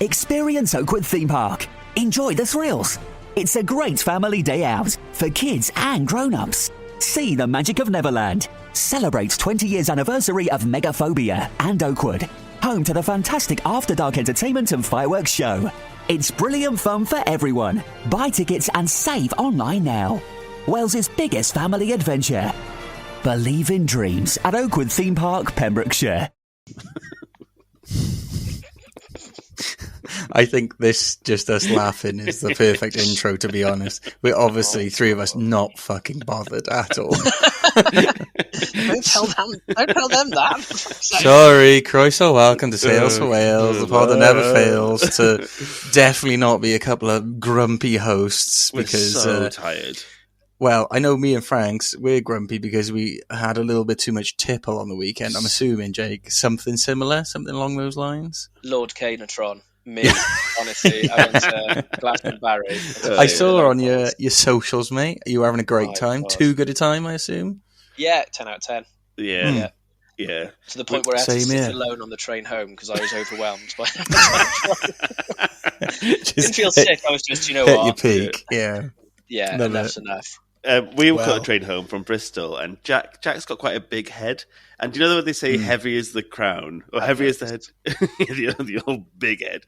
Experience Oakwood Theme Park. Enjoy the thrills. It's a great family day out for kids and grown-ups. See the magic of Neverland. Celebrate 20 years anniversary of Megaphobia and Oakwood. Home to the fantastic after-dark entertainment and fireworks show. It's brilliant fun for everyone. Buy tickets and save online now. Wales's biggest family adventure. Believe in dreams at Oakwood Theme Park, Pembrokeshire. I think this, just us laughing, is the perfect intro, to be honest. We're obviously, three of us, not fucking bothered at all. Don't tell them that. Sorry, Croeso, welcome to Sales for Wales, the pod that never fails to definitely not be a couple of grumpy hosts. Because we're so tired. Well, I know me and Frank's, we're grumpy because we had a little bit too much tipple on the weekend. I'm assuming, Jake, something similar, something along those lines? Lord Canatron. Me, honestly. I went to Glastonbury. I saw on your socials, mate. You were having a great time. Too good a time, I assume? Yeah, 10 out of 10. Yeah. To the point where I had to sit alone on the train home because I was overwhelmed by didn't feel sick. I was just, hit what? Your peak, yeah. Yeah, enough's enough. We got a train home from Bristol, and Jack's got quite a big head. And do you know when they say heavy is the crown, or heavy is the head? the old big head.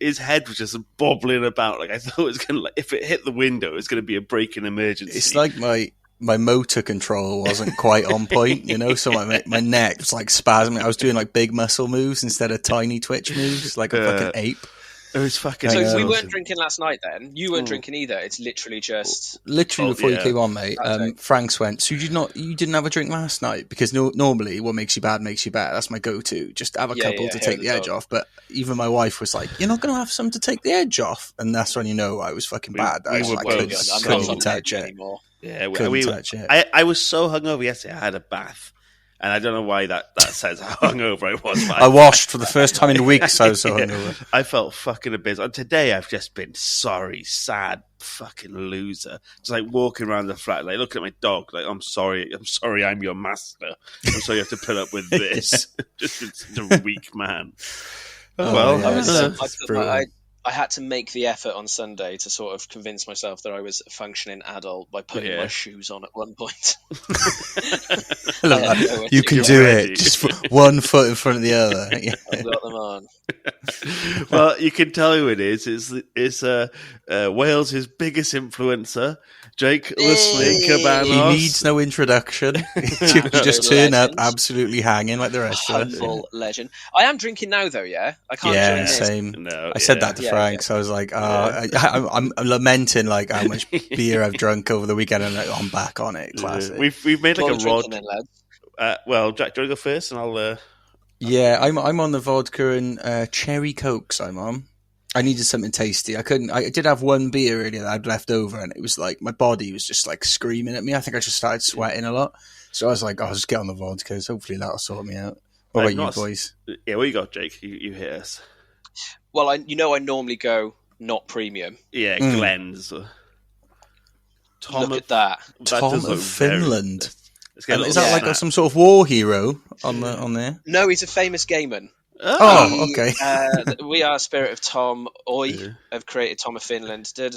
His head was just bobbling about. Like I thought it was going to, if it hit the window, it was going to be a break-in emergency. It's like my motor control wasn't quite on point, so my neck was like spasming. I was doing like big muscle moves instead of tiny twitch moves, like a fucking ape. It was fucking. So we weren't drinking last night. Then you weren't drinking either. It's literally just before you came on, mate. Frank's went. So you didn't have a drink last night because normally what makes you bad makes you bad. That's my go-to. Just have a couple to take the edge off. But even my wife was like, "You're not going to have some to take the edge off," and that's when I was fucking bad. I couldn't touch it anymore. Yeah, touch it. I was so hungover yesterday. I had a bath. And I don't know why that says how hungover I was. I washed for the first time in weeks. I was so hungover. I felt fucking abysmal. And today I've just been sorry, sad, fucking loser. Just like walking around the flat, like looking at my dog, like I'm sorry, I'm your master. I'm sorry you have to put up with this. Just a weak man. I had to make the effort on Sunday to sort of convince myself that I was a functioning adult by putting my shoes on at one point. You can do it. Just one foot in front of the other. I've got them on. Well, you can tell who it is. It's Wales' biggest influencer, Jake the Snake Abanos. He needs no introduction. You just turn up absolutely hanging like the rest of us. Humble legend. I am drinking now, though, yeah? I can't join this. Same. No, I said that to Frank, so I was like, I'm lamenting like how much beer I've drunk over the weekend, and like, I'm back on it. Classic. We've made like a rod. Well, Jack, do you want to go first, and I'll. I'm on the vodka and cherry cokes. I'm on. I needed something tasty. I did have one beer earlier that I'd left over, and it was like my body was just like screaming at me. I think I just started sweating a lot, so I was like, I'll just get on the vodka. Hopefully that'll sort me out. What about you boys? Yeah, what you got, Jake? You hit us. Well, I normally go not premium. Yeah, Glenn's. Look at that. Tom of Finland. Is that like some sort of war hero on there? No, he's a famous gayman. Oh, okay. We are Spirit of Tom. Have created Tom of Finland. He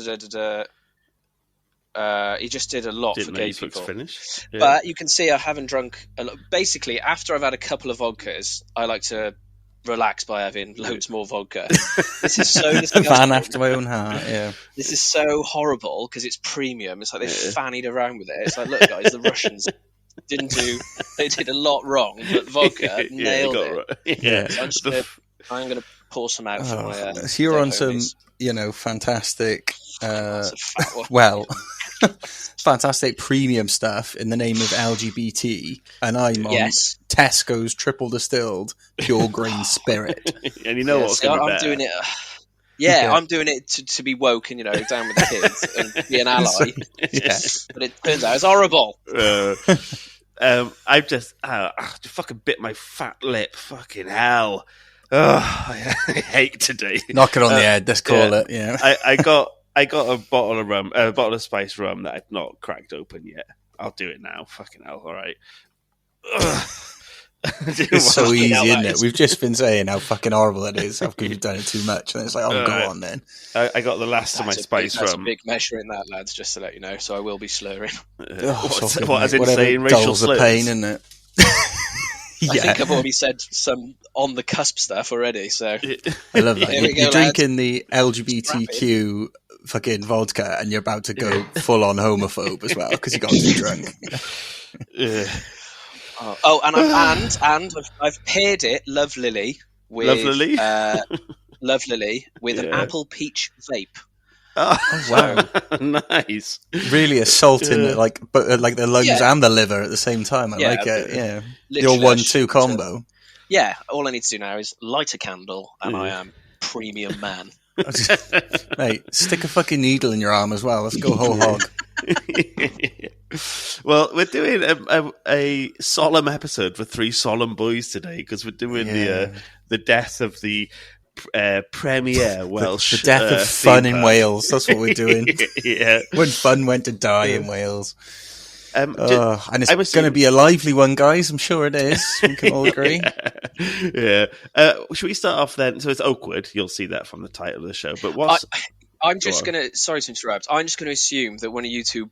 just did a lot for gay people. Yeah. But you can see I haven't drunk a lot. Basically, after I've had a couple of vodkas, I like to relax by having loads more vodka. This is so disgusting. A man after my own heart, yeah. This is so horrible because it's premium. It's like they fannied around with it. It's like, look, guys, the Russians they did a lot wrong, but vodka nailed it. Yeah. So I'm going to pour some out for my... so you're on some, fantastic... fantastic premium stuff in the name of LGBT, and I'm on Tesco's triple distilled pure grain spirit. And you know what's going to be better. Doing it. I'm doing it to be woke and down with the kids and be an ally. But it turns out it's horrible. I just fucking bit my fat lip. Fucking hell! I hate today. Knock it on the head. Let's call it. Yeah. I got a bottle of rum, a bottle of spice rum that I've not cracked open yet. I'll do it now. Fucking hell! All right. It's so easy, isn't it? We've just been saying how fucking horrible it is after you've done it too much, and it's like, oh, go on then. I got the last of my spice That's from. a big measure in that, lads. Just to let you know, so I will be slurring. What as in saying racial slurs? Pain, isn't it? I think I've already said some on the cusp stuff already. So I love that. You're drinking the Rapid. LGBTQ fucking vodka, and you're about to go full on homophobe as well because you got too drunk. And I've paired it Love Lily with Love Lily with an apple peach vape. Oh wow, nice! Really assaulting like the lungs and the liver at the same time. I like it. Yeah, your 1-2 combo. Yeah, all I need to do now is light a candle, and I am premium man. Mate, stick a fucking needle in your arm as well. Let's go whole hog. Well, we're doing a solemn episode for 3 solemn boys today because we're doing the death of the premier Welsh. The death of fun in Wales. That's what we're doing. Yeah, when fun went to die in Wales. And it's going to be a lively one, guys. I'm sure it is. We can all agree. Yeah. Should we start off then? So it's Oakwood. You'll see that from the title of the show. But I'm just going to... Sorry to interrupt. I'm just going to assume that one of you two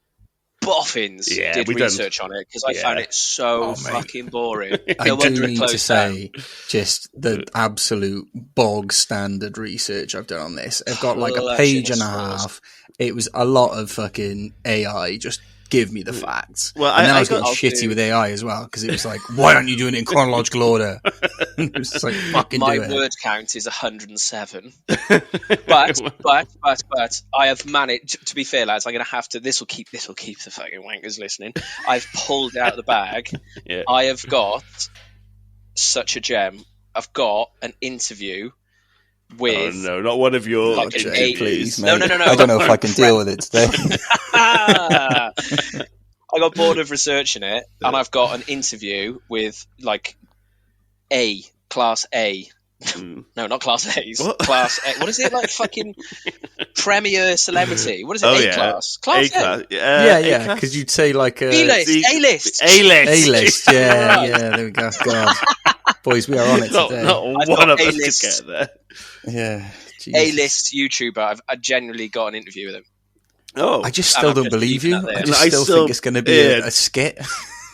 boffins did research on it because I found it so fucking boring. I do need to say just the absolute bog standard research I've done on this. I've got like a page and a half. It was a lot of fucking AI just give me the facts. Well, and then I was getting shitty with AI as well because it was like, why aren't you doing it in chronological order? It was just like, fucking my do it. word count is 107. but I have managed. To be fair, lads, I'm going to have to. This will keep the fucking wankers listening. I've pulled out the bag. Yeah. I have got such a gem. I've got an interview with. Oh no, not one of your. Like please, no. I don't know if I can deal with it today. I got bored of researching it, and I've got an interview with like Class A. No, not Class A's. What? Class A. What is it like? Fucking premier celebrity. What is it? Class. Class A. Class. Yeah. Because you'd say like A-list. A-list. Yeah. There we go. God, boys, we are on it today. Not one of us could get there. Yeah. Jesus. A-list YouTuber. I genuinely got an interview with him. Oh, I just still don't believe you. I still think it's going to be a skit.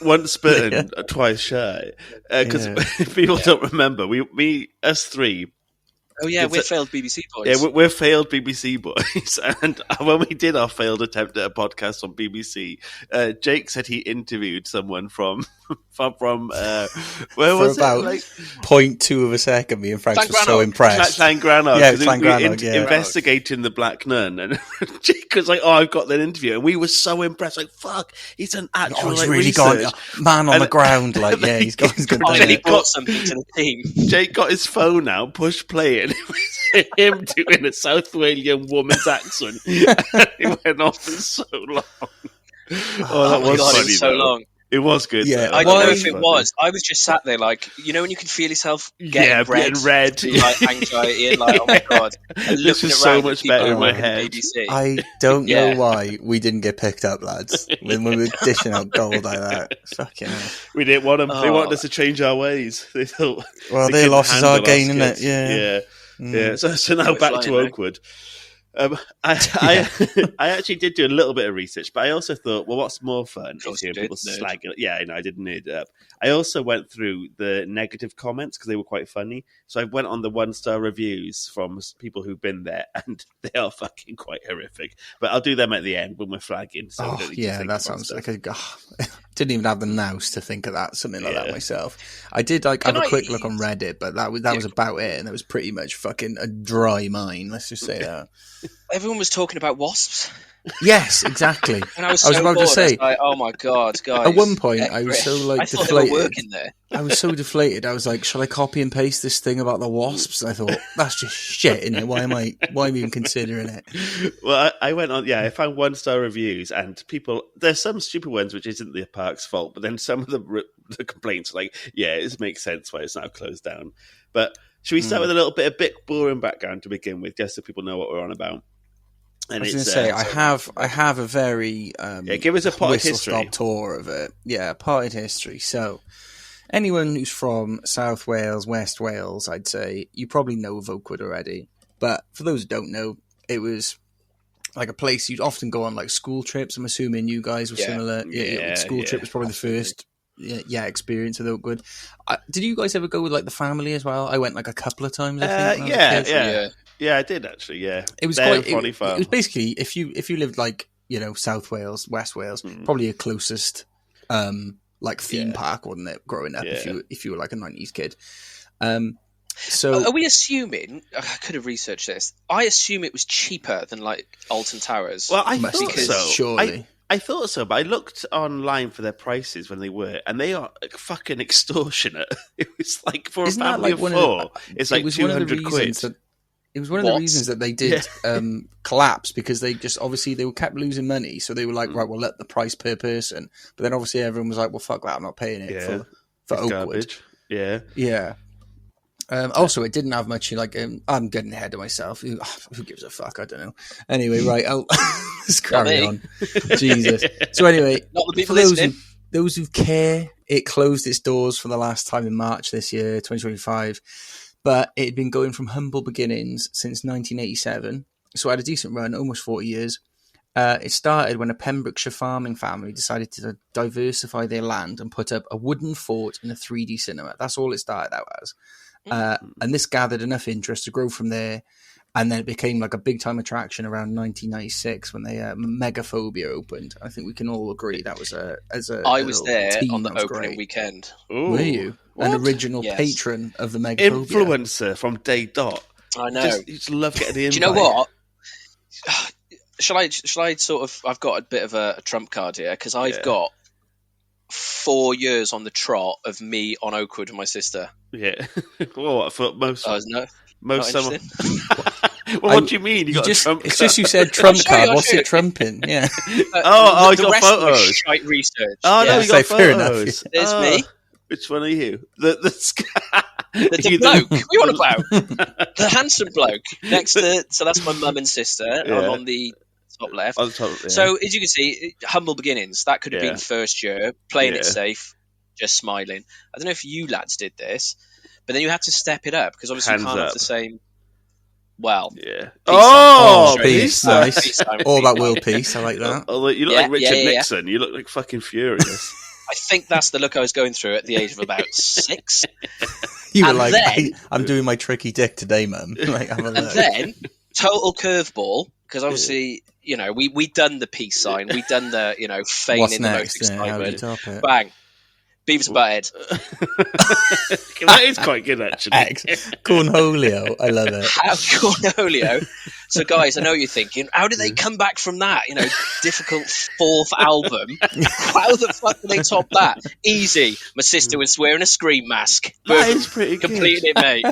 Once bitten, twice shy. Because people don't remember, us 3. Oh yeah, we're failed BBC boys. Yeah, we're failed BBC boys. And when we did our failed attempt at a podcast on BBC, Jake said he interviewed someone from where was about it? Like 0.2 of a second, me and Frank were so impressed. Llangrannog. Yeah, Llangrannog, investigating the Black Nun, and Jake was like, "Oh, I've got that interview," and we were so impressed. Like, "Fuck, he's an actual he's like, really research. Gone man on the ground." Like, yeah, he's got. He brought something to the team. Jake got his phone out, pushed play, and it was him doing a South Walian woman's accent. And it went on for so long. Oh, that was funny. It was so long. It was good. Yeah, I don't know if it was. I was just sat there, like, you know, when you can feel yourself getting red, like anxiety, and like, oh my god, and this is so much better in my head. BBC. I don't know why we didn't get picked up, lads, when we were dishing out gold like that. Fucking hell. We didn't want them. They wanted us to change our ways. They thought, well, their losses are gain, isn't it? Yeah. So now back to Oakwood. I actually did do a little bit of research, but I also thought, well, what's more fun is hearing people slag it. Yeah, I did nerd it up. I also went through the negative comments because they were quite funny. So I went on the 1-star reviews from people who've been there, and they are fucking quite horrific. But I'll do them at the end when we're flagging. So that sounds like a... didn't even have the nous to think of something like that myself. I did have a quick look on Reddit, but that was about it, and it was pretty much fucking a dry mine. Let's just say that. Everyone was talking about wasps. Yes, exactly. And I was about to say, like, oh my god, guys! At one point, I was so like deflated. They were working there. I was so deflated. I was like, shall I copy and paste this thing about the wasps? And I thought, that's just shit, isn't it? Why am I even considering it? Well, I went on. Yeah, I found 1-star reviews, and people. There's some stupid ones which isn't the park's fault, but then some of the complaints are like, yeah, it makes sense why it's now closed down. But should we start with a bit boring background to begin with, just so people know what we're on about? And I was going to say, I have a very give us a potted history tour of it. Yeah, potted history. So anyone who's from South Wales, West Wales, I'd say, you probably know of Oakwood already. But for those who don't know, it was like a place you'd often go on like school trips. I'm assuming you guys were similar. School trip was probably the first experience with Oakwood. Did you guys ever go with like the family as well? I went like a couple of times, I think. Yeah, I did actually. Yeah, it was quite. It was basically if you lived like South Wales, West Wales, probably your closest like theme park, wasn't it? Growing up, if you were like a 90s kid. So are we assuming? I could have researched this. I assume it was cheaper than like Alton Towers. Well, I thought so. Surely. I thought so, but I looked online for their prices when they were, and they are fucking extortionate. It was like for a family of four, it's like 200 quid. It was one of the reasons that they did collapse, because they just obviously they kept losing money, so they were like, right, we'll let the price per person. But then obviously everyone was like, well, fuck that, I'm not paying it for Oakwood. Garbage. Yeah. Also, it didn't have much. Like, I'm getting ahead of myself. Who gives a fuck? I don't know. Anyway, right. Let's carry on. Jesus. So anyway, for those who care, it closed its doors for the last time in March this year, 2025. But it had been going from humble beginnings since 1987. So it had a decent run, almost 40 years. It started when a Pembrokeshire farming family decided to diversify their land and put up a wooden fort in a 3D cinema. That's all it started out as. And this gathered enough interest to grow from there, and then it became like a big time attraction around 1996 when they Megaphobia opened. I think we can all agree that was I was there on the opening weekend. Ooh, were you what? An original patron of the Megaphobia? Influencer from day dot. I know. You just love getting the invite. Do you know what? Shall I sort of? I've got a bit of a trump card here because I've got 4 years on the trot of me on Oakwood with my sister. Yeah. Well, for most most summer. Well, what do you mean? You got just, a trump card? It's just you said trump card. What's it trumping? Yeah. You got photos. Shite research. Oh, no, you got photos. There's me. Which one are you? The bloke. We want about the handsome bloke next to. So that's my mum and sister. Yeah. I'm on the top left. So as you can see, humble beginnings. That could have been first year, playing it safe, just smiling. I don't know if you lads did this, but then you had to step it up because obviously you can't have the same. Well, peace, nice. Peace all about world peace. I like that. You look like Richard Nixon. You look like fucking furious. I think that's the look I was going through at the age of about 6. You were like, then, I'm doing my tricky dick today, Mum. Like, have a look. And then total curveball, because obviously, we done the peace sign, we done the, feigning the most excitement. Bang. Beavis and Butthead. That is quite good, actually. Cornholio. I love it. Cornholio. So, guys, I know what you're thinking. How did they come back from that? Difficult 4th album. How the fuck did they top that? Easy. My sister was wearing a Scream mask. That is pretty good. Completed it, mate.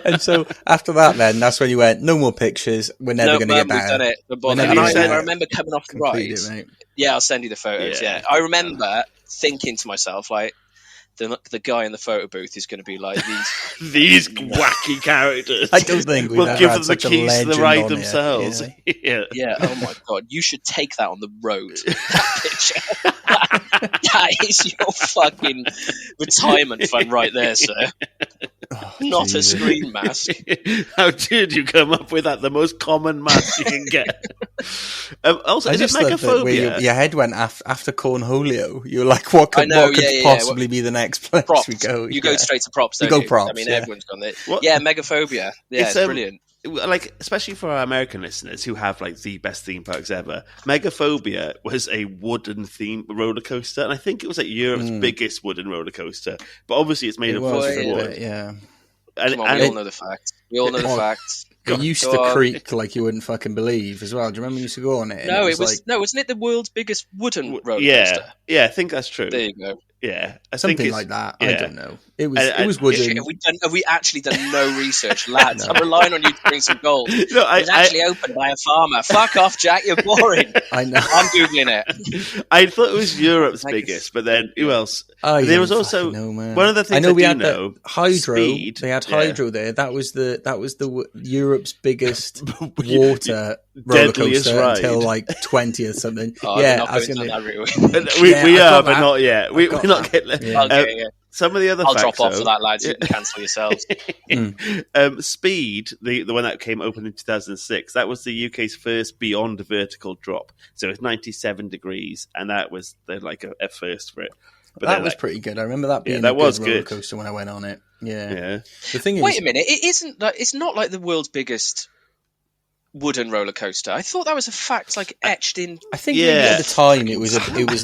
And so, after that, then, that's when you went, no more pictures. We're never going to get better. We've done it. I remember coming off the ride. Yeah, I'll send you the photos. Yeah. I remember thinking to myself, like, the guy in the photo booth is going to be like these wacky characters. I don't think we'll give them the keys to the ride themselves. Yeah. Oh my god, you should take that on the road. That picture. That is your fucking retirement fund right there, sir. Not Jesus. A screen mask. How did you come up with that? The most common mask you can get. Also, is it Megaphobia? Your head went after Cornholio. You were like, what could possibly be the next place props. We go? You go straight to props, don't you? Props, I mean, everyone's gone there. Yeah, Megaphobia. Yeah, it's brilliant. Like, especially for our American listeners who have like the best theme parks ever, Megaphobia was a wooden theme roller coaster, and I think it was like Europe's biggest wooden roller coaster. But obviously, it's made of wood. Yeah. And we all know the facts. We all know the facts. It used to creak like you wouldn't fucking believe as well. Do you remember when you used to go on it? No, wasn't it the world's biggest wooden roller coaster? Yeah, I think that's true. There you go. Yeah, something like that. Yeah. I don't know. It was wooden. Have we actually done no research, lads? No. I'm relying on you to bring some gold. No, it was actually opened by a farmer. Fuck off, Jack. You're boring. I know. I'm googling it. I thought it was Europe's biggest, but then who else? There was also one of the things we had hydro. Speed. They had hydro there. That was the Europe's biggest water roller coaster until like 20 or something. I was going to. We are, but not yet. We're not getting. Some of the other I'll facts, drop off though, for that, lads. You can cancel yourselves. Speed, the one that opened in 2006, that was the UK's first beyond vertical drop. So it was 97 degrees, and that was a first for it. But that was pretty good. I remember that being a good roller coaster when I went on it. Yeah. The thing is, wait a minute, it isn't. It's not like the world's biggest wooden roller coaster. I thought that was a fact, etched in. I think at the time it was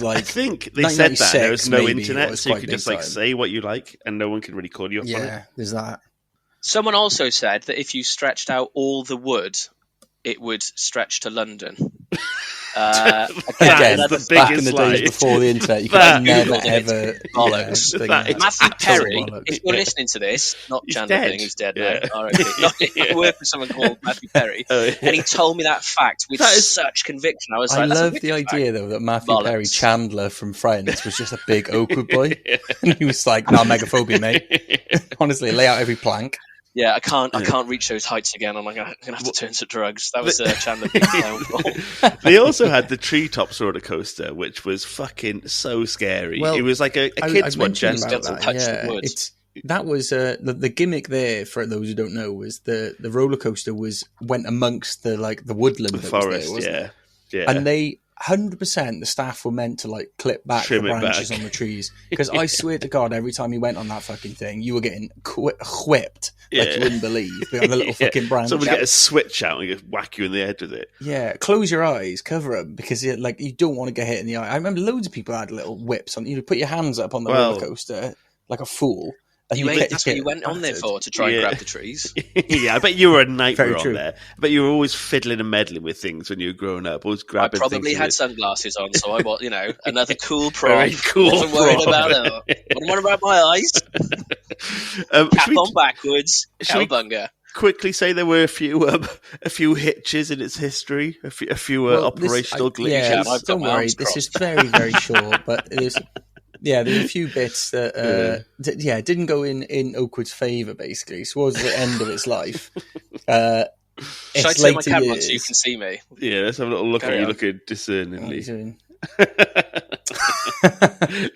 like. I think they said that there was no internet, so you could just say what you like, and no one could really call you up on it. Yeah, there's that. Someone also said that if you stretched out all the wood, it would stretch to London. Again, back in the days before the internet, you could never ever. Matthew Perry, if you're listening to this, not Chandler Bing, he's dead now. I work with someone called Matthew Perry, and he told me that fact with such conviction. I love the idea though that Matthew Perry, Chandler from Friends, was just a big Oakwood boy, and he was like, "No, megaphobia, mate. Honestly, lay out every plank." Yeah, I can't reach those heights again. I'm gonna have to turn to drugs. That was Chandler Bing's downfall. They also had the treetops roller coaster, which was fucking so scary. Well, it was like a kid's one. That was the gimmick there. For those who don't know, was the roller coaster went amongst the woodland, the forest, and they. 100% the staff were meant to clip back the branches on the trees, because I swear to God, every time you went on that fucking thing, you were getting whipped like you wouldn't believe on the little fucking branch. Someone get a switch out and just whack you in the head with it. Yeah, close your eyes, cover them, because you don't want to get hit in the eye. I remember loads of people had little whips on. You put your hands up on the roller coaster like a fool. That's what you went on there for, to try and grab the trees. Yeah, I bet you were a nightmare on there. I bet you were always fiddling and meddling with things when you were growing up. Always grabbing. I probably had sunglasses on, so I was, another cool prop. Very cool. Wasn't worried about it. Wasn't worried about my eyes. Cap on backwards. Cowbunga. Quickly say there were a few hitches in its history, a few operational glitches. Yeah, don't worry. This is very, very short, but it is. Yeah, there were a few bits that didn't go in Oakwood's favour, basically. Towards the end of its life. Should I turn my camera on so you can see me? Yeah, let's have a little look at you looking discerningly.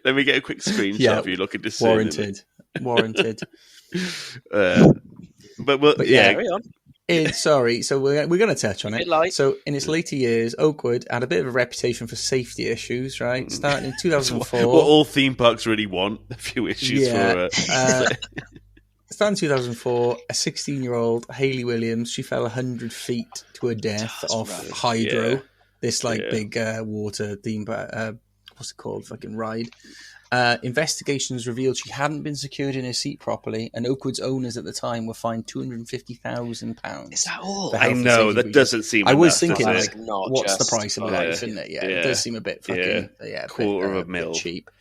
Let me get a quick screenshot of you looking discerningly. Warranted. But carry on. So we're going to touch on it. So in its later years, Oakwood had a bit of a reputation for safety issues, right? Starting in 2004. What all theme parks really want, a few issues for... Starting in 2004, a 16-year-old, Hayley Williams, she fell 100 feet to her death off Hydro, this big water theme park, what's it called, fucking ride. Investigations revealed she hadn't been secured in her seat properly, and Oakwood's owners at the time were fined £250,000. Is that all? I know, that doesn't seem enough. I was thinking, what's the price of life, isn't it? Yeah, it does seem a bit fucking... quarter of a mil. Cheap.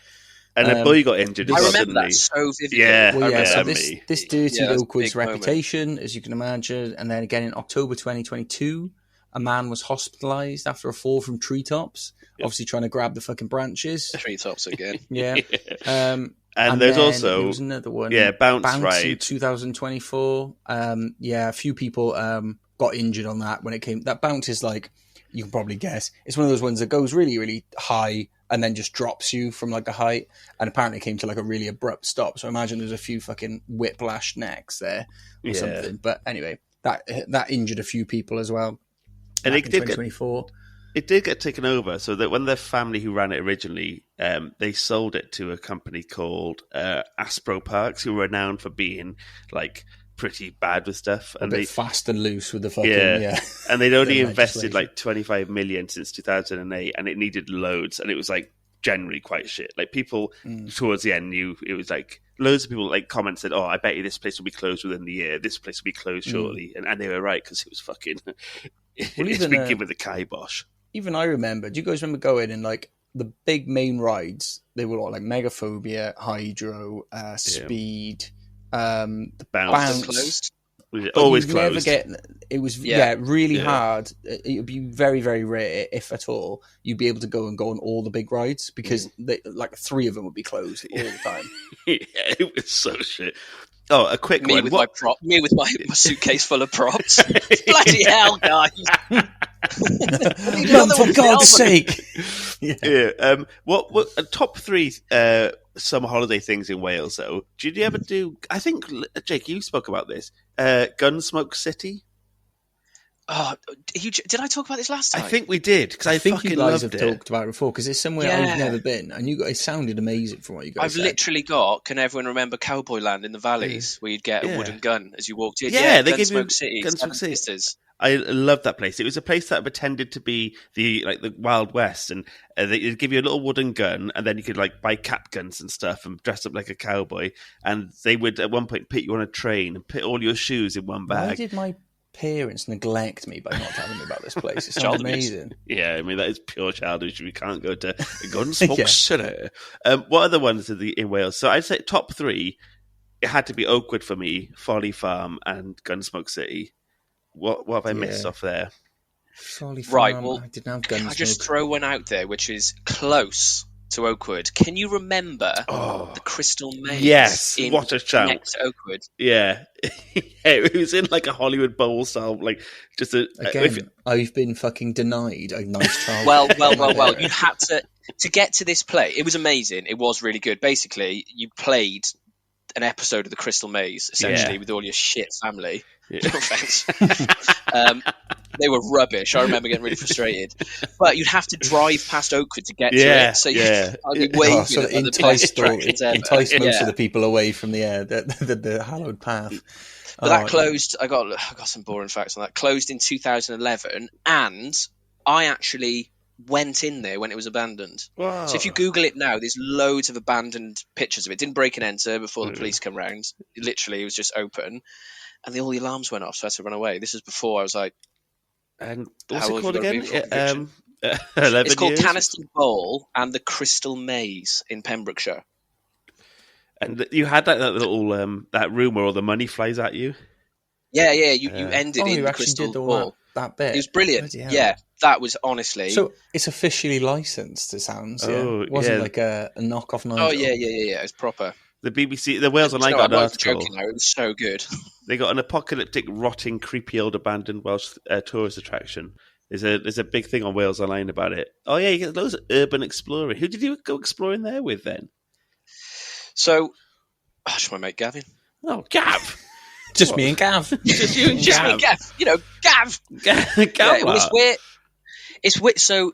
And a boy got injured. I remember that so vividly. Yeah, so this dirtied Oakwood's reputation, as you can imagine, and then again in October 2022, a man was hospitalised after a fall from treetops, obviously trying to grab the fucking branches. Treetops again. Yeah. And there's also... There was another one. Yeah, Bounce Ride. In 2024. A few people got injured on that when it came... That Bounce is you can probably guess, it's one of those ones that goes really, really high and then just drops you from a height, and apparently came to a really abrupt stop. So I imagine there's a few fucking whiplash necks there or something. But anyway, that injured a few people as well. And it did get taken over, so that when the family who ran it originally, they sold it to a company called Aspro Parks, who were renowned for being pretty bad with stuff, and they fast and loose with the fucking and they'd only invested 25 million since 2008, and it needed loads, and it was generally quite shit. People towards the end knew it was loads of people commented, "Oh, I bet you this place will be closed within the year. This place will be closed shortly," and they were right, because it was fucking. It's been given the kibosh. Even I remember. Do you guys remember going in the big main rides? They were Megaphobia, Hydro, Speed. The Bounce closed. Always closed. It was really hard. It would be very, very rare, if at all, you'd be able to go on all the big rides, because three of them would be closed all the time. It was so shit. Oh, a quick one. Me with my suitcase full of props. Bloody hell, guys! For God's sake! What top three some holiday things in Wales, though. Did you ever do? I think Jake, you spoke about this. Gunsmoke City. Oh, did I talk about this last time? I think we did because I think you guys have talked about it before because it's somewhere I've never been, and it sounded amazing from what you guys said. I've literally got. Can everyone remember Cowboy Land in the valleys where you'd get a wooden gun as you walked in? Yeah, they gave you Gunsmoke City. I loved that place. It was a place that pretended to be the Wild West, and they'd give you a little wooden gun, and then you could buy cap guns and stuff and dress up like a cowboy. And they would at one point put you on a train and put all your shoes in one bag. Why did my parents neglect me by not telling me about this place? It sounds amazing. Yeah, I mean that is pure childish. We can't go to Gunsmoke City. What other ones in Wales? So I'd say top 3. It had to be Oakwood for me, Folly Farm, and Gunsmoke City. What have I missed off there? Right, well, I didn't have Gunsmoke. Can I just throw one out there, which is close to Oakwood? Can you remember the Crystal Maze? Yes, what a shout! Next to Oakwood. Yeah. It was in a Hollywood Bowl style, just a. Again, I've been fucking denied a nice child. Well. You had to get to this play. It was amazing. It was really good. Basically, you played an episode of the Crystal Maze essentially with all your shit family. Yeah. No offense. They were rubbish. I remember getting really frustrated. But you'd have to drive past Oakwood to get to it. So I'd be waving so entice most of the people away from the hallowed path. But that closed. I got some boring facts on that. Closed in 2011, and I actually went in there when it was abandoned. Wow. So if you Google it now, there's loads of abandoned pictures of it. Didn't break and enter before the police come round. Literally, it was just open. And all the alarms went off, so I had to run away. This was before I was like... And what's it called again? 11 it's called Caniston Bowl and the Crystal Maze in Pembrokeshire. And you had that little that room where all the money flies at you? Yeah. You ended in the Crystal Bowl. That bit. It was brilliant. Yeah, that was honestly... So it's officially licensed, it sounds. It wasn't like a knockoff Nigel. Oh, yeah. It's proper. The BBC, the Wales Online got an article. Joking now. It was so good. They got an apocalyptic, rotting, creepy old abandoned Welsh tourist attraction. There's a big thing on Wales Online about it. Oh yeah, you get loads of urban exploring. Who did you go exploring there with then? So, just my mate Gavin. Oh, Gav. Just me and Gav. Just you and Gav. Just me and Gav. You know, Gav. Gav. It's so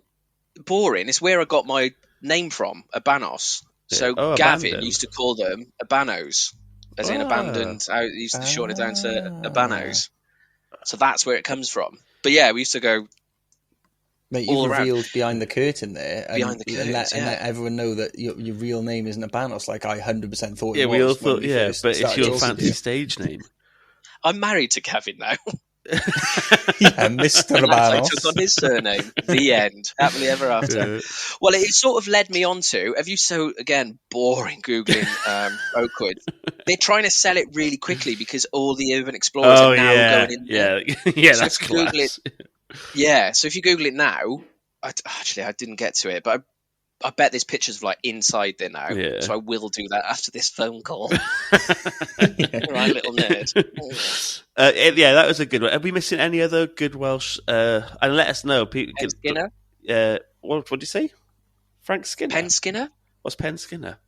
boring. It's where I got my name from, Abanos. So Gavin abandoned. Used to call them Abanos, as in abandoned. I used to shorten it down to Abanos. So that's where it comes from. But yeah, we used to go. Mate, you revealed behind the curtain there, behind the curtain, and let everyone know that your real name isn't Abanos. Like I 100% thought. Yeah, we all thought. Yeah, but it's your fancy stage name. I'm married to Gavin now. Yeah, Mr. Abanos. I took on his surname. The end. Happily ever after. Yeah. Well, it sort of led me on to. Have you again boring googling Oakwood? They're trying to sell it really quickly because all the urban explorers are now going in there. Yeah, so that's class. So if you Google it now, I didn't get to it, but I bet there's pictures of inside there now. Yeah. So I will do that after this phone call. Right, little nerd. That was a good one. Are we missing any other good Welsh? And let us know. Pen Skinner? What did you say? Frank Skinner? Pen Skinner? What's Pen Skinner?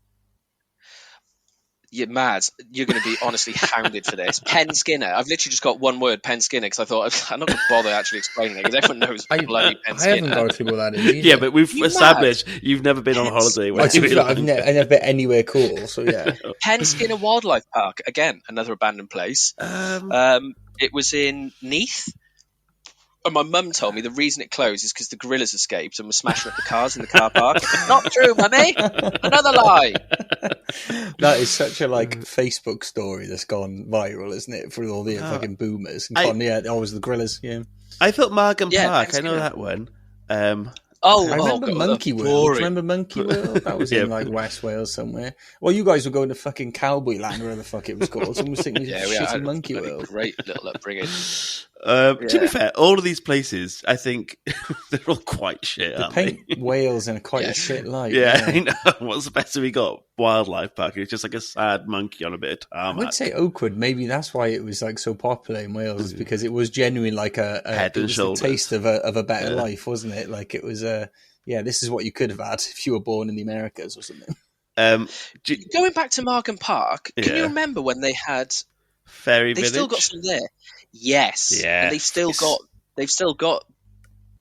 You're mad. You're going to be honestly hounded for this. Pen Skinner. I've literally just got one word, Pen Skinner, because I thought I'm not going to bother actually explaining it, because everyone knows bloody Pen Skinner. I haven't got a clue what that is either. Yeah, but we've established you've never been on holiday. I've never been anywhere cool, so yeah. Pen Skinner Wildlife Park, again, another abandoned place. It was in Neath. And my mum told me the reason it closed is because the gorillas escaped and were smashing up the cars in the car park. Not true, mummy. Another lie. That is such a Facebook story that's gone viral, isn't it? For all the fucking boomers. Always the gorillas. Yeah. I thought Margam Park. I know that one. I remember Monkey World. Remember Monkey World? That was in West Wales somewhere. Well, you guys were going to fucking Cowboy Land, wherever the fuck it was called. Someone was thinking shitty Monkey World. Great little upbringing. To be fair, all of these places, I think they're all quite shit. They paint Wales in quite a shit light. Yeah, I know. What's the best we got? Wildlife Park. It's just like a sad monkey on a bit of tarmac. I would say Oakwood. Maybe that's why it was so popular in Wales, because it was genuine a head and shoulders taste of a better life, wasn't it? Like it was this is what you could have had if you were born in the Americas or something. Going back to Markham Park, can you remember when they had Fairy Village? They still got some there. Yes. Yeah. And they've still got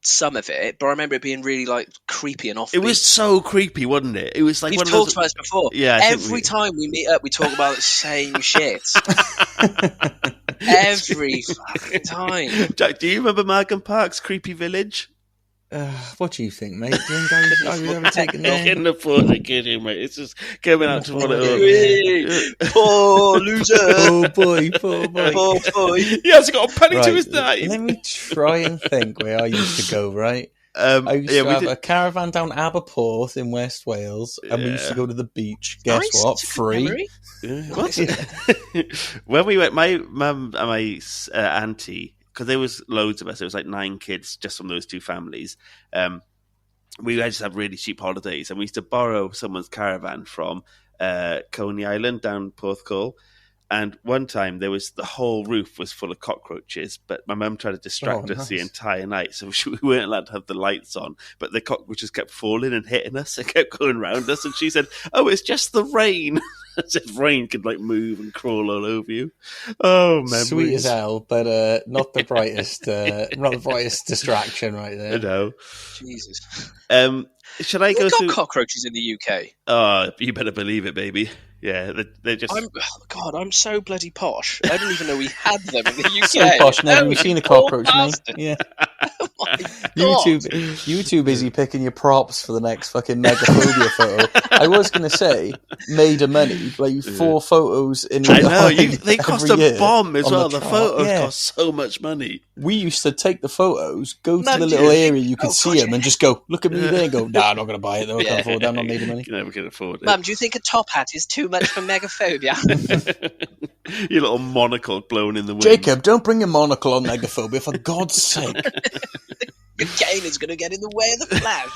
some of it, but I remember it being really like creepy and offbeat. It was so creepy, wasn't it? It was like we've talked about this before. Yeah. Every time we meet up, we talk about the same shit. Every fucking time. Jack, do you remember Markham Park's creepy village? What do you think, mate? Do you think I would ever taken there? I can't afford to get him, mate. It's just coming out to one of those. Poor loser. Poor boy. Poor boy. He hasn't got a penny to his name. Let me try and think where I used to go, right? I used to have a caravan down Aberporth in West Wales, and we used to go to the beach. Guess what? Free. What? When we went, my mum and my auntie, because there was loads of us, there was like 9 kids just from those 2 families. We just have really cheap holidays, and we used to borrow someone's caravan from Coney Island down Porthcawl. And one time the whole roof was full of cockroaches, but my mum tried to distract us the entire night, so we weren't allowed to have the lights on. But the cockroaches kept falling and hitting us, and kept going around us. And she said, "Oh, it's just the rain." As if rain could like move and crawl all over you. Oh, memories. Sweet as hell, but not the brightest, not the brightest distraction right there. I know. Jesus. Should I go We've got through cockroaches in the UK? Oh, you better believe it, baby. Yeah, they're just. I'm so bloody posh. I didn't even know we had them in the UK. So posh, never even seen a cockroach, mate. Yeah. Oh you too busy picking your props for the next fucking megaphobia photo. I was going to say, made of money, like 4 photos in. I know they cost a bomb as well. The photos yeah. cost so much money. We used to take the photos, go to the little area you could see them, and just go, "Look at me there." And go, "Nah, I'm not going to buy it though. I can't afford that. I'm not made of money." We can afford it. Mum, do you think a top hat is too much for megaphobia? Your little monocle blown in the wind. Jacob, don't bring your monocle on megaphobia, for God's sake. Your cane is going to get in the way of the flash.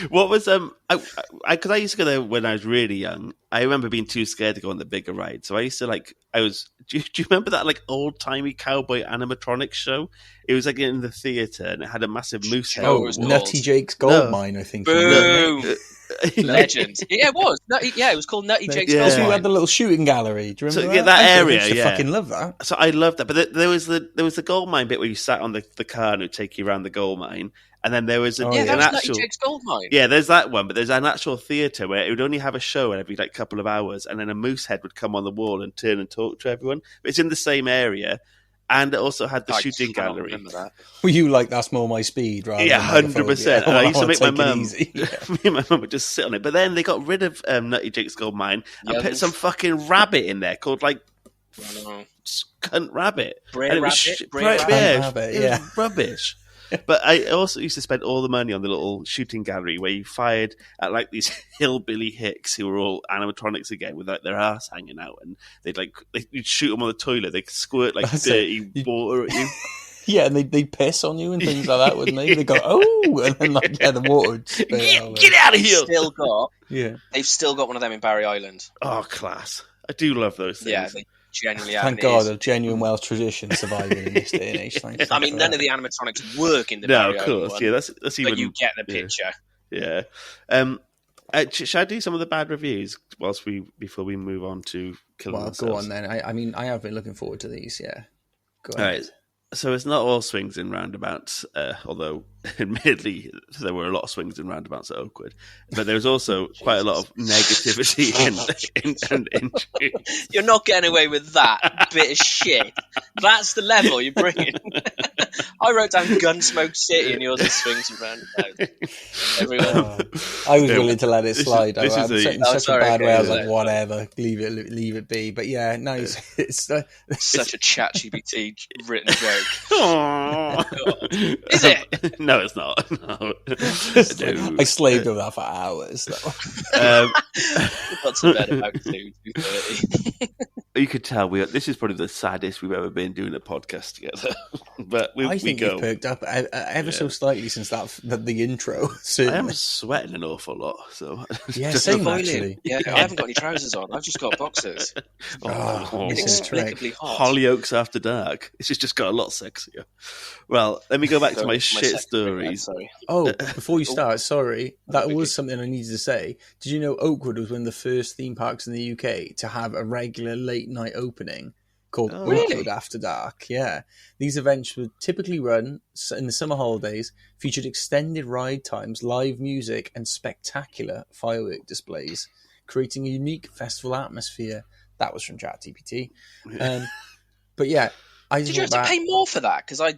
What was because I used to go there when I was really young. I remember being too scared to go on the bigger ride, so I used to do you remember that like old timey cowboy animatronics show? It was like in the theatre, and it had a massive moose head. Oh, Nutty Jake's Gold Mine, I think. Boom. Legend. Yeah, it was. It was called Nutty Jake's Gold Mine. You had the little shooting gallery. Do you remember that? That area, I fucking love that. So I loved that. But there was the gold mine bit where you sat on the car and it would take you around the gold mine. And then there was an that was actual Nutty Jake's Gold Mine. Yeah, there's that one, but there's an actual theatre where it would only have a show every like couple of hours, and then a moose head would come on the wall and turn and talk to everyone. But it's in the same area, and it also had the shooting gallery. Were you like, that's more my speed, right? Yeah, 100%. And I used to make my mum. Yeah. Me and my mum would just sit on it. But then they got rid of Nutty Jake's Gold Mine and put some fucking rabbit in there called like Cunt Rabbit. Bray Rabbit. It was rubbish. But I also used to spend all the money on the little shooting gallery where you fired at like these hillbilly hicks who were all animatronics again with like their ass hanging out, and you'd shoot them on the toilet. They'd squirt like dirty water at you. Yeah, and they'd piss on you and things like that, wouldn't they? They'd go, "Oh," and then the water would get out of here. They've still got one of them in Barry Island. Oh, class! I do love those things. Yeah. Genuinely, thank God, a genuine Welsh tradition surviving in this day and age. I mean, none of the animatronics work in the Barry of course, one, yeah, that's even. But you get the picture. Yeah. Should I do some of the bad reviews before we move on to killing ourselves? Go on then. I mean, I have been looking forward to these. Yeah. Go ahead. All right. So it's not all swings and roundabouts, although admittedly there were a lot of swings and roundabouts at Oakwood. But there was also quite a lot of negativity and injury. You're not getting away with that bit of shit. That's the level you're bringing. I wrote down Gunsmoke City and yours is swings and roundabouts. Everyone. I was willing to let it slide. I'm in such a bad way. I was like, whatever, leave it be. But yeah, no, it's such a ChatGPT written joke. Aww. Is it? No, it's not. No. I slaved over that for hours. Got to bed about 2:30. You could tell this is probably the saddest we've ever been doing a podcast together. But I think you've perked up ever so slightly since the intro. Certainly. I am sweating an awful lot. So yeah, same actually. Yeah, I haven't got any trousers on. I've just got boxers. Inexplicably hot. Hollyoaks after dark. It's just got a lot sexier. Well, let me go back to my shit story. stories. Sorry. Oh, before you start, sorry, that was something I needed to say. Did you know Oakwood was one of the first theme parks in the UK to have a regular late night opening called Oakwood After Dark? Yeah. These events would typically run in the summer holidays, featured extended ride times, live music, and spectacular firework displays, creating a unique festival atmosphere. That was from ChatGPT. But yeah, did you have to pay more for that? Because I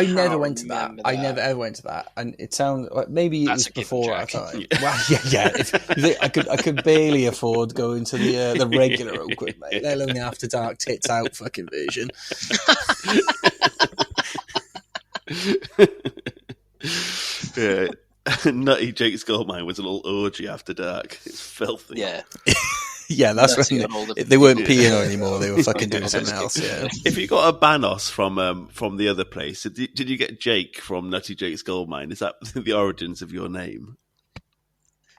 never went to that. I never ever went to that, and it sounds like maybe it was before our time. Well, yeah. I could barely afford going to the regular Oakwood, mate, let alone the After Dark tits out fucking version. Yeah. Nutty Jake's Goldmine was a little orgy after dark. It's filthy. Yeah. Yeah, that's when they weren't peeing anymore. They were fucking doing something else. Yeah. If you got Abanos from the other place, did you get Jake from Nutty Jake's Goldmine? Is that the origins of your name?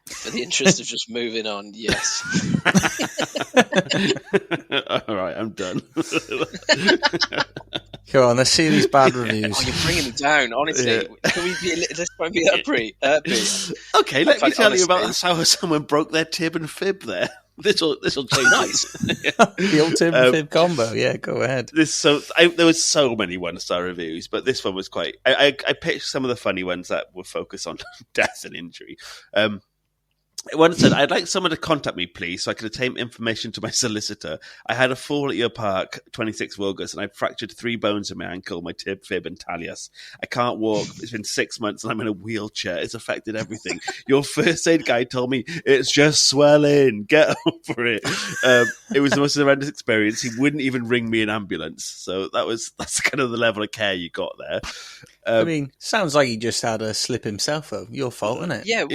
For the interest of just moving on, yes. All right, I'm done. Come on, let's see these bad reviews. Oh, you're bringing me down, honestly. Yeah. Can we be let's try and be upbeat. Okay, let me tell you about how someone broke their tib and fib there. This will change. Nice. The old tib and fib combo. Yeah, go ahead. There was so many 1-star reviews, but this one was quite. I picked some of the funny ones that were focused on death and injury. One said, I'd like someone to contact me, please, so I can obtain information to my solicitor. I had a fall at your park, 26 Wilgus, and I fractured 3 bones in my ankle, my tib, fib, and talus. I can't walk. It's been 6 months, and I'm in a wheelchair. It's affected everything. Your first aid guy told me, it's just swelling. Get over it. It was the most horrendous experience. He wouldn't even ring me an ambulance. So that's kind of the level of care you got there. I mean, sounds like he just had a slip himself, though. Your fault, isn't it? Yeah,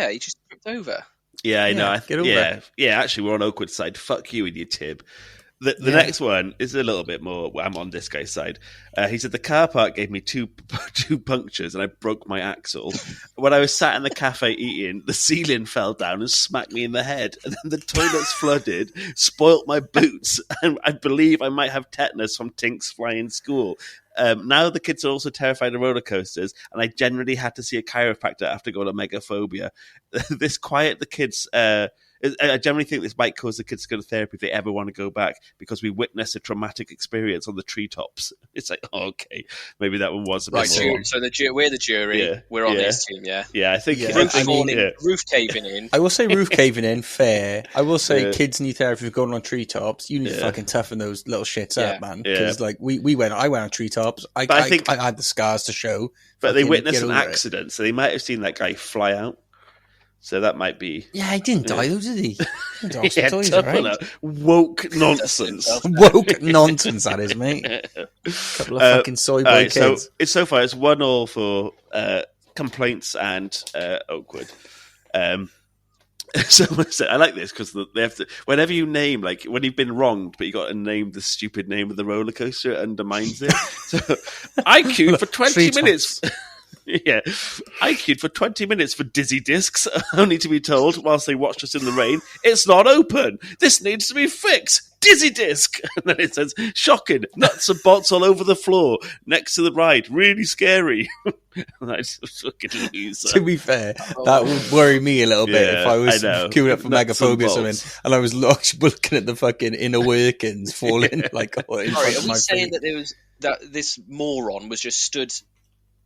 he just tripped over. Yeah, I know. Get over it. Yeah, actually, we're on Oakwood's side. Fuck you and your tib. The next one is a little bit more. I'm on this guy's side. He said the car park gave me two punctures and I broke my axle. When I was sat in the cafe eating, the ceiling fell down and smacked me in the head. And then the toilets flooded, spoilt my boots, and I believe I might have tetanus from Tink's flying school. Now the kids are also terrified of roller coasters, and I generally had to see a chiropractor after going to megaphobia. This quiet the kids. I generally think this might cause the kids to go to therapy if they ever want to go back, because we witnessed a traumatic experience on the treetops. It's like, maybe that one was a bit wrong. So we're the jury. Yeah, we're on this team, yeah? Yeah, I think... Roof caving in. I will say roof caving in, fair. I will say kids need therapy for going on treetops. You need to fucking toughen those little shits up, man. Because I went on treetops. I had the scars to show. But they witnessed an accident, so they might have seen that guy fly out. So that might be... Yeah, he didn't die though, did he? Toys, right? Woke nonsense. Woke nonsense, that is, mate. Couple of fucking soy boy kids. So far, it's 1-1 for complaints and Oakwood. Someone said, I like this because they have to... Whenever you name, like, when you've been wronged, but you got to name the stupid name of the roller coaster, it undermines it. So, I queued for 20 minutes... Yeah, I queued for 20 minutes for dizzy discs, only to be told, whilst they watched us in the rain, it's not open. This needs to be fixed. Dizzy disc. And then it says, shocking, nuts and bolts all over the floor, next to the ride. Really scary. To be fair, that would worry me a little bit if I was queuing up for megaphobia or something, and I was looking at the fucking inner workings falling like in front of my feet. Are we saying that this moron was just stood...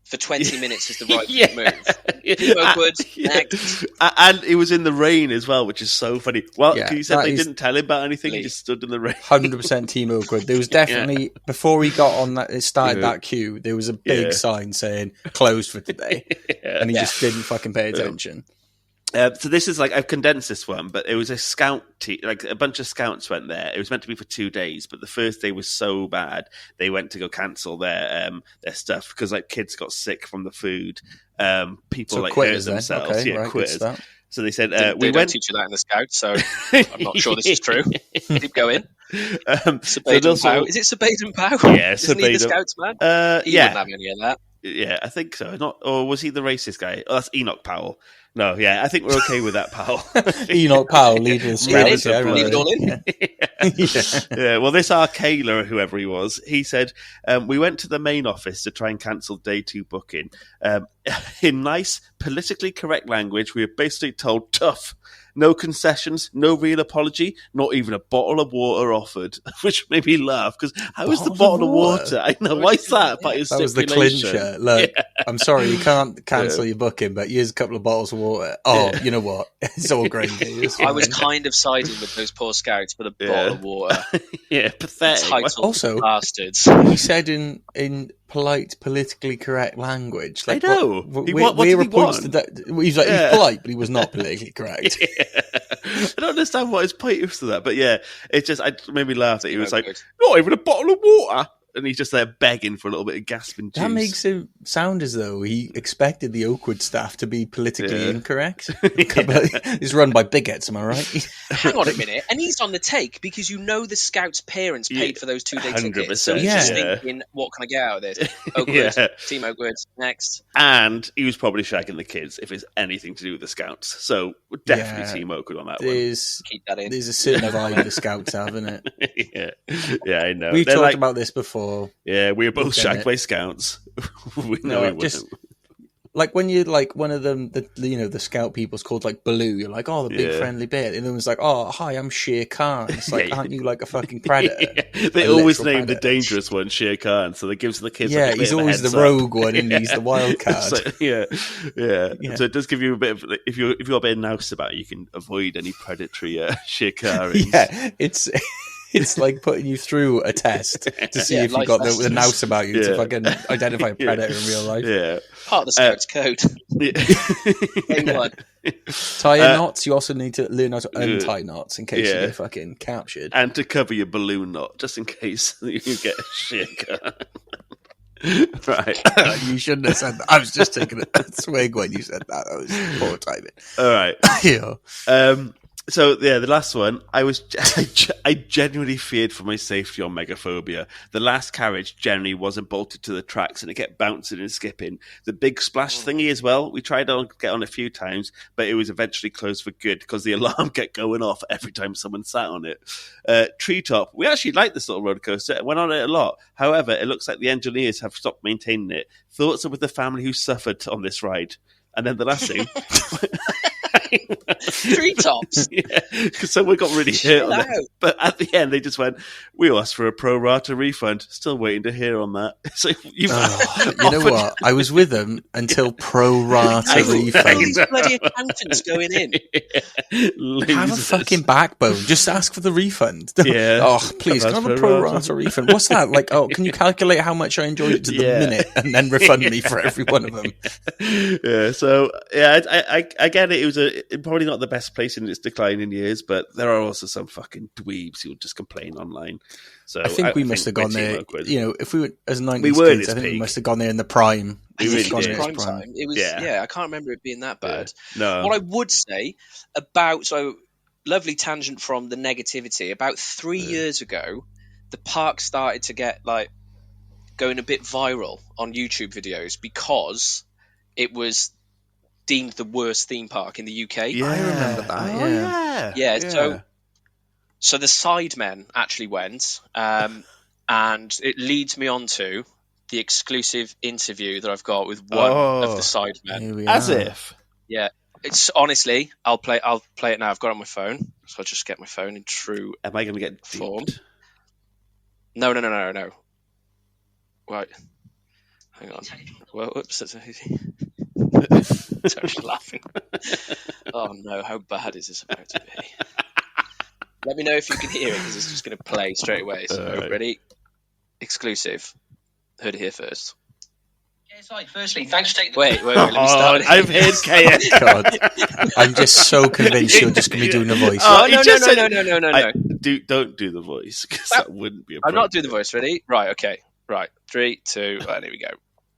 for 20 minutes is the right move. Oakwood, next. And it was in the rain as well, which is so funny. Well, you said they didn't tell him about anything, he just stood in the rain. 100% Team Oakwood. There was definitely, before we got on that, it started that queue, there was a big sign saying, closed for today. And he just didn't fucking pay attention. So this is I've condensed this one, but it was a scout team, a bunch of scouts went there. It was meant to be for 2 days, but the first day was so bad they went to go cancel their stuff because kids got sick from the food. People hurt themselves. Okay, right, quitters. So they said we don't teach you that in the scouts, so I'm not sure this is true. Keep going. Is it Sir Baden Powell? Yeah, Isn't he the scouts man? He wouldn't have any of that. Yeah, I think so. Or was he the racist guy? Oh, that's Enoch Powell. No, yeah, I think we're okay with that, Powell. Enoch Powell, leader of Scouts. Leave it all in. Yeah. Well, this Arcala, whoever he was, he said, we went to the main office to try and cancel day 2 booking. In nice, politically correct language, we were basically told, tough. No concessions, no real apology, not even a bottle of water offered, which made me laugh, because how is the bottle of water? I know, why is that? That was the clincher. Look, I'm sorry, you can't cancel your booking, but here's a couple of bottles of water. Oh, you know what? It's all gravy. I was kind of siding with those poor Scouts for the bottle of water. Yeah, pathetic. Also, bastards. He said in polite, politically correct language. Like, I know. What did he want? He's like, he's polite, but he was not politically correct. I don't understand what his point is to that, but yeah, it made me laugh that he was like, not even a bottle of water. And he's just there begging for a little bit of gasping juice. That makes it sound as though he expected the Oakwood staff to be politically incorrect. It's run by bigots, am I right? Hang on a minute. And he's on the take because the Scouts' parents paid for those 2-day tickets. So he's just thinking, what can I get out of this? Oakwood, Team Oakwood, next. And he was probably shagging the kids if it's anything to do with the Scouts. So definitely Team Oakwood on that one. Keep that in. There's a certain vibe the Scouts have, isn't it? Yeah, I know. We've talked about this before. Yeah, we were both shagged by Scouts. Like when you're like one of them, the Scout people's called like Baloo. You're like, oh, the big friendly bear. And then it's like, oh, hi, I'm Shere Khan. It's like, aren't you like a fucking predator? They always name the dangerous one Shere Khan, so they gives the kids. Yeah, he's always the rogue one, and he's the wild card. So, yeah. So it does give you a bit of if you're a bit nice about it, you can avoid any predatory Shere Khan. Yeah, it's like putting you through a test to see if you got the nous about you to fucking identify a predator in real life. Yeah. Part of the Scouts code. Tie knots. You also need to learn how to untie knots in case you get fucking captured. And to cover your balloon knot, just in case you get a shaker. Right. You shouldn't have said that. I was just taking a swig when you said that. That was poor timing. All right. Yeah. So the last one, I genuinely feared for my safety on Megaphobia. The last carriage generally wasn't bolted to the tracks and it kept bouncing and skipping. The big splash thingy as well, we tried to get on a few times, but it was eventually closed for good because the alarm kept going off every time someone sat on it. Treetop, we actually liked this little roller coaster. It went on it a lot. However, it looks like the engineers have stopped maintaining it. Thoughts are with the family who suffered on this ride. And then the last thing... Treetops. Yeah, because someone got really hurt on it. But at the end, they just went, we asked for a pro rata refund. Still waiting to hear on that. So you know what? I was with them until pro rata refund. These bloody accountants going in. Have a fucking backbone. Just ask for the refund. Yeah. Oh, please, can I have a pro rata refund? What's that? Like, can you calculate how much I enjoyed it to the minute and then refund me for every one of them? Yeah, so, yeah, I get it. It was probably not the best place in its decline in years, but there are also some fucking dweebs who just complain online. So I think we must have gone there. If we were as 90s kids, I think we must have gone there in the prime. It was prime time. It was, I can't remember it being that bad. Yeah. No. What I would say about lovely tangent from the negativity. About 3 years ago, the park started to get going a bit viral on YouTube videos because it was deemed the worst theme park in the UK. Yeah, I remember that. Yeah. So the Sidemen actually went, and it leads me on to the exclusive interview that I've got with one of the Sidemen. As if. Yeah. It's honestly, I'll play it now. I've got it on my phone, so I'll just get my phone in true. Am I going to get form? No. Right. Hang on. Well, oops. Totally laughing. Oh no, how bad is this about to be? Let me know if you can hear it because it's just going to play straight away. So, ready? Exclusive. Heard it here first. Firstly, thanks for taking the... Wait, let me start. I've heard KS. God. I'm just so convinced you're just going to be doing the voice. No. Don't do the voice because that wouldn't be I'm not doing the voice. Ready? Right, okay. Right, 3, 2, and here we go.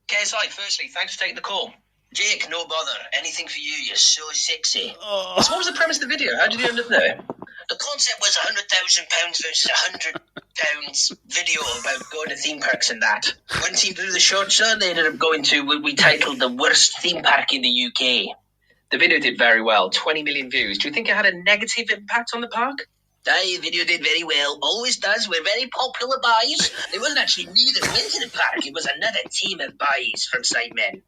KSI, firstly, thanks for taking the call. Jake, no bother. Anything for you. You're so sexy. Oh. So what was the premise of the video? How did you end up there? The concept was £100,000 versus £100 Town's video about going to theme parks and that. One team blew the short shot. They ended up going to what we titled the worst theme park in the UK. The video did very well, 20 million views. Do you think it had a negative impact on the park? Aye, the video did very well. Always does. We're very popular boys. It wasn't actually me that went to the park. It was another team of boys from Sidemen.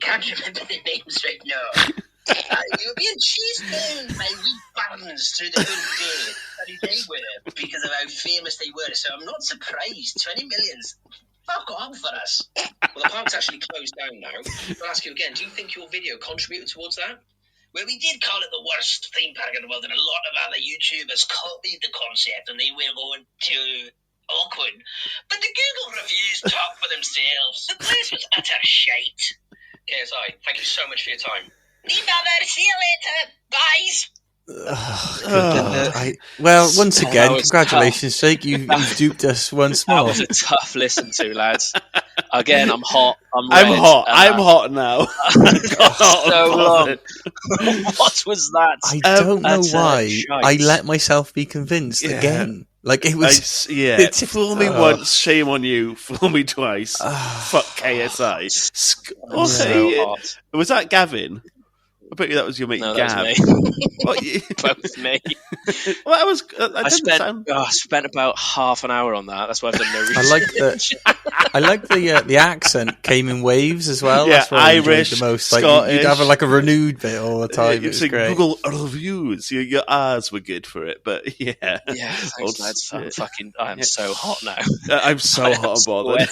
Can't remember the names right now. You were being chased down by wee barns through the whole day. They were, because of how famous they were. So I'm not surprised. 20 millions. Fuck off for us. Well, the park's actually closed down now. I'll ask you again, do you think your video contributed towards that? Well, we did call it the worst theme park in the world, and a lot of other YouTubers copied the concept, and they were going to Oakwood. But the Google reviews talk for themselves. The place was utter shite. KSI, thank you so much for your time. See you later, guys. Well, once again, congratulations, Jake. You've duped us once more. That was a tough listen to, lads. Again, I'm hot. I'm hot now. So long. What was that? I don't know why I let myself be convinced again. Like it was. Fool me once, shame on you. Fool me twice. Fuck KSI. Was that Gavin? I bet you that was your mate, Gav. That was me. Both me. Well, I spent about half an hour on that. That's why I've done no research. I like the accent came in waves as well. Yeah, that's what Irish, the most. Scottish. You'd have a renewed bit all the time. It was great. Google reviews. Your R's were good for it, but yeah. Yeah, thanks, lads. I'm so hot now. I'm so hot and bothered.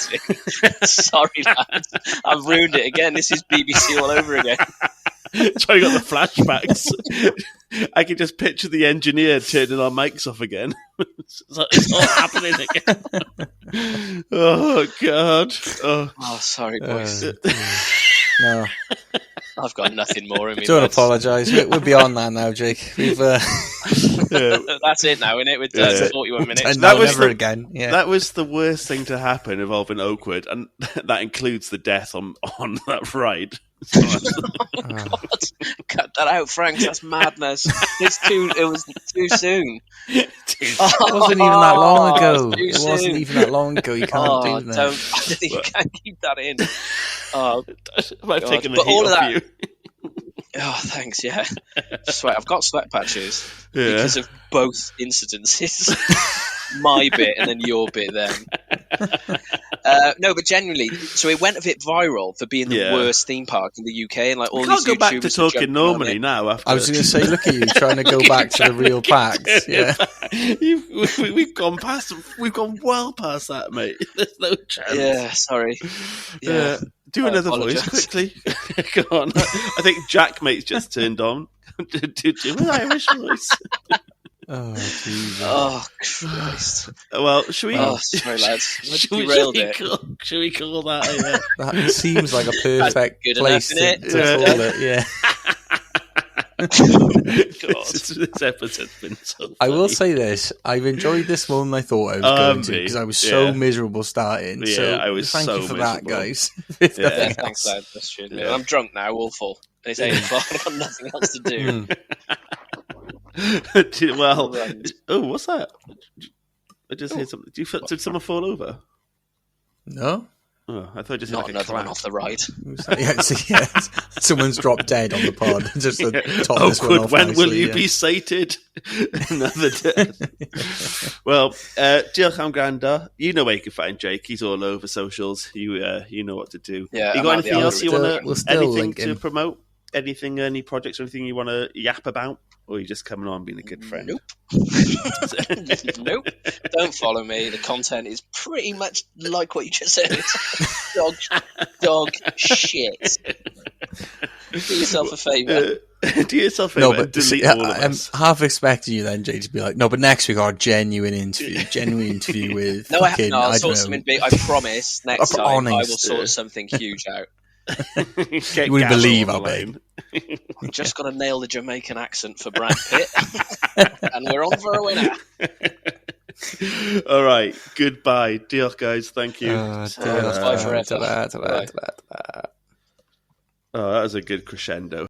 Sorry, lads. I've ruined it again. This is BBC all over again. So I got the flashbacks. I can just picture the engineer turning our mics off again. It's all happening again. Oh, God. Oh, sorry, boys. No. I've got nothing more in me. Don't apologise. We're beyond that now, Jake. We've. That's it now, isn't it? With 41 minutes. And that was never again. Yeah. That was the worst thing to happen involving Oakwood, and that includes the death on that ride. God. Cut that out, Frank. That's madness. It was too soon. It wasn't even that long ago. It wasn't even that long ago. You can't do that. You can't keep that in. I've taken the heat off you. Oh, thanks. Yeah, sweat. I've got sweat patches because of both incidences. My bit and then your bit. Then no, but genuinely, so it went a bit viral for being the worst theme park in the UK, and like all these YouTubers. Can't go back to talking normally now. After I was going to say, look at you trying to go back to the real packs. Yeah, we've gone past. We've gone well past that, mate. There's no chance. Yeah, sorry. Yeah. Do another voice quickly. Go on. I think Jack mate's just turned on. Do an Irish voice. Oh, Jesus. Oh, Christ. Well, should we... Oh, sorry, lads. Should we call that? That seems like a perfect place to call it, yeah. This episode's been so funny. I will say this. I've enjoyed this more than I thought I was going to, because I was so miserable starting. Yeah, so I was thank so you for miserable. that, guys. Thanks, lad. That's true. Yeah. I'm drunk now, awful. It's 8 o'clock. I've got nothing else to do. Well, what's that? I just heard something. Did someone fall over? No. Oh, I thought I just not heard another one off the right. Someone's dropped dead on the pod. Just to top this one off. When will you be sated? Another death. Well, diolch am granda. You know where you can find Jake. He's all over socials. You know what to do. Yeah, you got anything else you want to? Anything to promote? Anything? Any projects or anything you want to yap about? Or are you just coming on being a good friend? Nope. Nope. Don't follow me. The content is pretty much like what you just said. Dog shit. Do yourself a favour. Do yourself a favour. No, but delete all of us. I'm half expecting you then, Jay, to be like, no, but next week our genuine interview with. No, I'll sort something big. I promise. Next time I will sort something huge out. You wouldn't believe how big. I've just got to nail the Jamaican accent for Brad Pitt, and we're on for a winner. All right, goodbye. Diolch, guys. Thank you. Bye forever. Oh, that was a good crescendo.